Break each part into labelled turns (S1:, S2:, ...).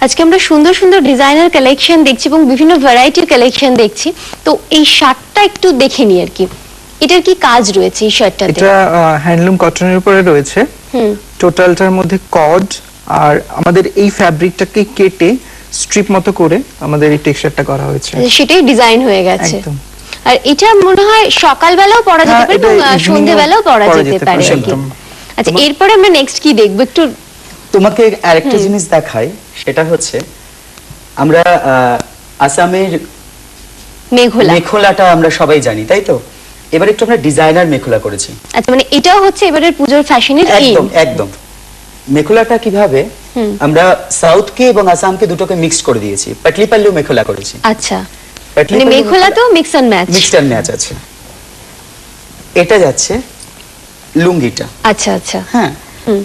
S1: আজকে আমরা সুন্দর সুন্দর ডিজাইনার কালেকশন দেখছি এবং বিভিন্ন ভ্যারাইটির কালেকশন দেখছি। তো এই শার্টটা একটু দেখে নি আর কি, এটার কি কাজ রয়েছে এই শার্টটাতে?
S2: এটা হ্যান্ডলুম কটনের উপরে রয়েছে। টোটালটার মধ্যে কড আর আমাদের এই ফ্যাব্রিকটাকে কেটে স্ট্রিপ মতো করে আমাদের এই টেক্সচারটা করা হয়েছে,
S1: সেটাই ডিজাইন হয়ে গেছে
S2: একদম।
S1: আর এটা মনে হয় সকালবেলাও পরা যেতে পারে এবং সন্ধ্যাবেলাও পরা যেতে পারে আর কি। আচ্ছা, এরপরে আমরা নেক্সট কি দেখব? একটু
S3: তোমাকে আরেকটা জিনিস দেখাই, সেটা হচ্ছে আমরা আসামের মেখোলাটা আমরা সবাই জানি, তাই তো? এবার একটু আমরা ডিজাইনার মেখোলা করেছি।
S1: আচ্ছা, মানে এটাও হচ্ছে এবারের পূজোর ফ্যাশনের
S3: একদম একদম। মেখোলাটা কিভাবে আমরা সাউথকে এবং আসামকে দুটোকে মিক্সড করে দিয়েছি, পাটলি পাল্লু মেখোলা করেছি।
S1: আচ্ছা, মানে মেখোলা তো মিক্স এন্ড ম্যাচ
S3: আছে। এটা যাচ্ছে লুঙ্গিটা।
S1: আচ্ছা আচ্ছা,
S3: হ্যাঁ।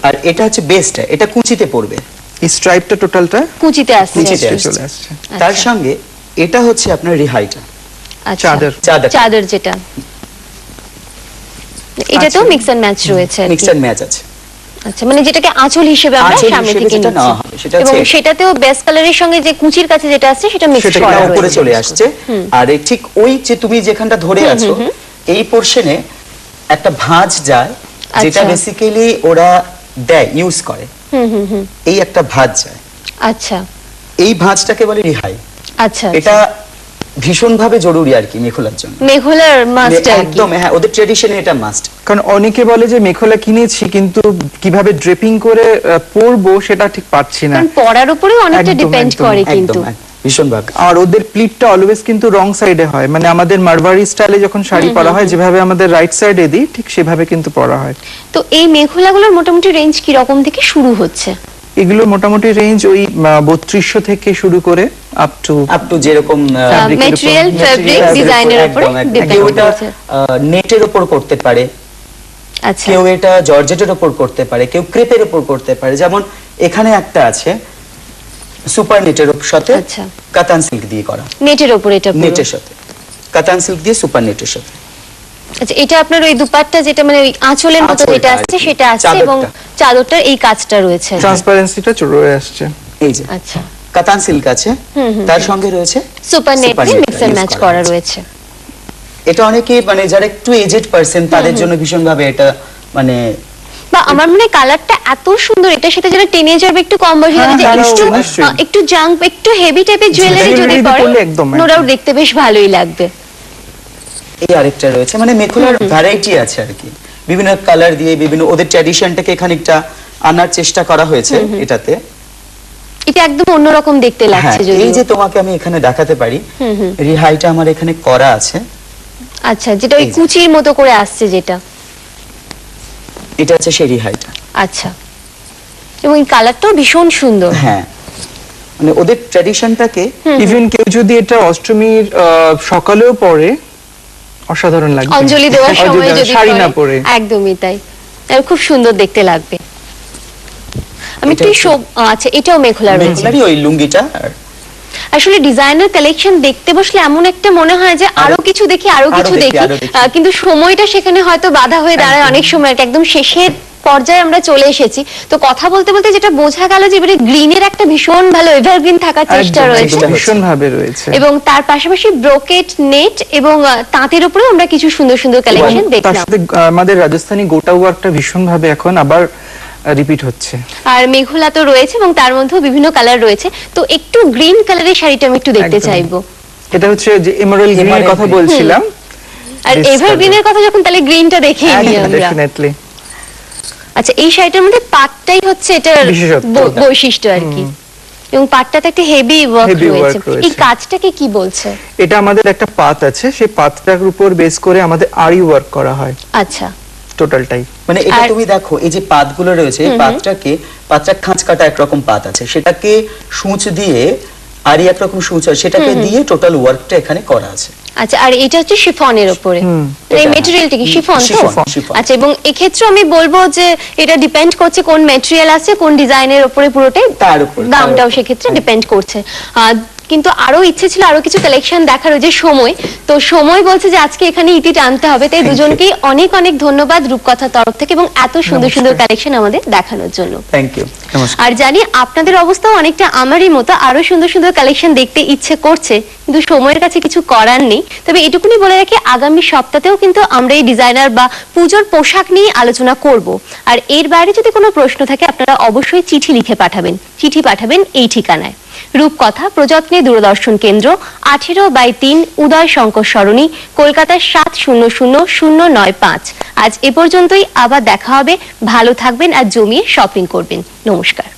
S3: আর এটা হচ্ছে বেস্টটা, এটা কুচিতে পড়বে।
S2: এই স্ট্রাইপটা টোটালটা
S1: কুচিতে আসছে,
S2: চলে আসছে।
S3: তার সঙ্গে এটা হচ্ছে আপনার রিহাইটা,
S1: চাদর যেটা, এটাতেও মিক্স এন্ড ম্যাচ রয়েছে,
S3: মিক্স এন্ড ম্যাচ আছে।
S1: আচ্ছা, মানে যেটাকে আঁচল হিসেবে আমরা সামনে থেকে নিচ্ছি এবং সেটাতেও বেস্ট কালারের সঙ্গে যে কুচির কাছে যেটা আছে সেটা মিক্স করা
S3: উপরে চলে আসছে। আর ঠিক ওই যে তুমি যেখানটা ধরে আছো এই পোরশনে একটা ভাঁজ যায়, যেটা বেসিক্যালি ওরা দেয়, ইউজ করে। এই একটা ভাঁজ যায়।
S1: আচ্ছা,
S3: এই ভাঁজটাকে বলে রিহাই।
S1: আচ্ছা,
S3: এটা ভীষণ ভাবে জরুরি আর কি মেখোলার জন্য।
S1: মেখোলার মাস্ট আর কি,
S3: একদম। হ্যাঁ, ওদের ট্র্যাডিশনে এটা মাস্ট।
S2: কারণ অনেকে বলে যে মেখোলা কিনেছি কিন্তু কিভাবে ড্রেপিং করে পরবো সেটা ঠিক পাচ্ছি না।
S1: কারণ পরার উপরে অনেকটা ডিপেন্ড করে কিন্তু
S3: ভীষণ ভাগ।
S2: আর ওদের প্লিটটা অলওয়েজ কিন্তু রং সাইডে হয়, মানে আমাদের মারওয়ারি স্টাইলে যখন শাড়ি পরা হয় যেভাবে আমাদের রাইট সাইডে দিই ঠিক সেভাবে কিন্তু পরা হয়।
S1: তো এই মেখোলাগুলোর মোটামুটি রেঞ্জ কি রকম থেকে শুরু হচ্ছে?
S2: এগুলো মোটামুটি রেঞ্জ ওই 3200 থেকে শুরু করে আপ টু
S3: যেরকম
S1: ম্যাটেরিয়াল, ফ্যাব্রিক, ডিজাইনের উপর ডিপেন্ড করছে।
S3: নেটের উপর করতে পারে,
S1: আচ্ছা,
S3: কেউ এটা জর্জেটের উপর করতে পারে, কেউ ক্রেপের উপর করতে পারে। যেমন এখানে একটা আছে সুপার নেটের সাথে কাতান সিল্ক দিয়ে করা,
S1: নেটের উপর, এটা
S3: নেটের সাথে কাতান সিল্ক দিয়ে সুপার নেটের সাথে।
S1: আচ্ছা, এটা আপনার ওই দুপাট্টা যেটা মানে ওই আঁচলের মতো যেটা আছে সেটা আছে এবং চাদরটার এই কাজটা রয়েছে,
S2: ট্রান্সপারেন্সিটা রয়ে আসছে।
S3: এই যে
S1: আচ্ছা,
S3: কাতান সিল্ক আছে, তার সঙ্গে রয়েছে
S1: সুপার নেট দিয়ে মিক্স এন্ড ম্যাচ করা রয়েছে।
S3: এটা অনেকে মানে যারা একটু এজেড পারসন তাদের জন্য ভীষণ ভাবে এটা মানে
S1: বা আমার মনে কালারটা এত সুন্দর, এটার সাথে যারা টিনেজার বা একটু কম বয়সী একটু জাঙ্ক একটু হেভি টাইপের জুয়েলারি যদি পরে নো ডাউট দেখতে বেশ ভালোই লাগবে।
S3: এই আরেকটা রয়েছে, মানে মেখোলার ভ্যারাইটি আছে আর কি, বিভিন্ন কালার দিয়ে বিভিন্ন ওদের ট্র্যাডিশনটাকে খানিকটা আনার চেষ্টা করা হয়েছে এটাতে।
S1: এটা একদম অন্যরকম দেখতে লাগছে। যদি
S3: এই যে তোমাকে আমি এখানে দেখাতে পারি, রিহাইটা আমার এখানে করা আছে।
S1: আচ্ছা, যেটা ওই কুচির মতো করে আসছে, যেটা
S3: এটা হচ্ছে সেই রিহাইটা।
S1: আচ্ছা, এবং এই কালারটাও ভীষণ সুন্দর।
S3: হ্যাঁ, মানে ওদের ট্র্যাডিশনটাকে
S2: ইভেন কেউ যদি এটা অষ্টমীর সকালেও পরে অসাধারণ লাগবে,
S1: অঞ্জলি দেওয়ার সময় যদি
S2: শাড়ি না পরে।
S1: একদমই তাই, খুব সুন্দর দেখতে লাগবে। আমি একটু আচ্ছা, এটাও মেখোলা রয়েছে,
S3: ওই লুঙ্গিটা।
S1: আসলে ডিজাইনার কালেকশন দেখতে বসলে এমন একটা মনে হয় যে আরো কিছু দেখি, কিন্তু সময়টা সেখানে হয়তো বাধা হয়ে দাঁড়ায় অনেক সময়। একদম শেষের পর্যায়ে আমরা চলে এসেছি। তো কথা বলতে বলতে যেটা বোঝা গেল যে এবারে গ্রিনের একটা ভীষণ ভালো এভারগ্রিন থাকার চেষ্টা রয়েছে,
S2: ভীষণ ভাবে রয়েছে,
S1: এবং তার পাশাপাশি ব্রোকেট নেট এবং তাঁতের উপরে আমরা কিছু সুন্দর সুন্দর কালেকশন দেখলাম।
S2: তার সাথে আমাদের রাজস্থানী গোটা ওয়ার্কটা ভীষণ ভাবে এখন আবার রিপিট হচ্ছে।
S1: আর মেঘলা তো রয়েছে এবং তার মধ্যেও বিভিন্ন কালার রয়েছে। তো একটু গ্রিন কালারের শাড়িটা আমি একটু দেখতে চাইবো।
S2: এটা হচ্ছে যে এমারাল্ড গ্রিনের কথা বলছিলাম,
S1: আর এভারগ্রিনের কথা যখন, তাহলে গ্রিনটা দেখেই নিই আমরা।
S2: ডেফিনেটলি।
S1: আচ্ছা, এই শাড়িটার মধ্যে পাটটাই হচ্ছে এটার বৈশিষ্ট্য আর কি, এবং পাটটাতে একটা হেভি ওয়ার্ক রয়েছে। এই কাজটাকে কি বলছে?
S2: এটা আমাদের একটা পাত আছে, সেই পাতটার উপর বেস করে আমাদের আরি ওয়ার্ক করা হয়।
S1: আচ্ছা,
S2: টোটালটাই
S3: মানে এটা তুমি দেখো, এই যে পাতগুলো রয়েছে, এই পাতটা খাঁজ কাটা একরকম পাত আছে, সেটাকে সূচ দিয়ে আরি একরকম সূচ আছে, সেটাকে দিয়ে টোটাল ওয়ার্কটা এখানে করা আছে।
S1: আচ্ছা, আর এটা হচ্ছে শিফনের উপরে, এই ম্যাটেরিয়ালটা কি শিফন তো? আচ্ছা, এবং এই ক্ষেত্রে আমি বলবো যে এটা ডিপেন্ড করছে কোন ম্যাটেরিয়াল আছে, কোন ডিজাইনের উপরে পুরোটাই,
S3: তার উপর
S1: দামটাও সেক্ষেত্রে ডিপেন্ড করছে। কিন্তু আরো ইচ্ছে ছিল আরো কিছু কালেকশন দেখার, ওই যে সময়, তো সময় বলছে যে আজকে এখানে ইতি টানতে হবে, তাই দুজনকেই অনেক অনেক ধন্যবাদ রূপকথা তরফ থেকে এবং এত সুন্দর সুন্দর কালেকশন আমাদের দেখানোর জন্য।
S3: Thank you.
S1: আর জানি আপনাদের অবস্থাও অনেকটা আমারই মতো, আরো সুন্দর সুন্দর কালেকশন দেখতে ইচ্ছে করছে, কিন্তু সময়ের কাছে কিছু করার নেই। তবে এটুকুনি বলে রাখি, আগামী সপ্তাহেও কিন্তু আমরা এই ডিজাইনার বা পুজোর পোশাক নিয়ে আলোচনা করব। আর এর বাইরে যদি কোনো প্রশ্ন থাকে আপনারা অবশ্যই চিঠি লিখে পাঠাবেন। চিঠি পাঠাবেন এই ঠিকানায়: রূপকথা, প্রযত্নে দূরদর্শন কেন্দ্র, 18/3 উদয় শঙ্কর সরণি, কলকাতা 700095। আজ এ পর্যন্তই, আবার দেখা হবে। ভালো থাকবেন আর জমিয়ে শপিং করবেন। নমস্কার।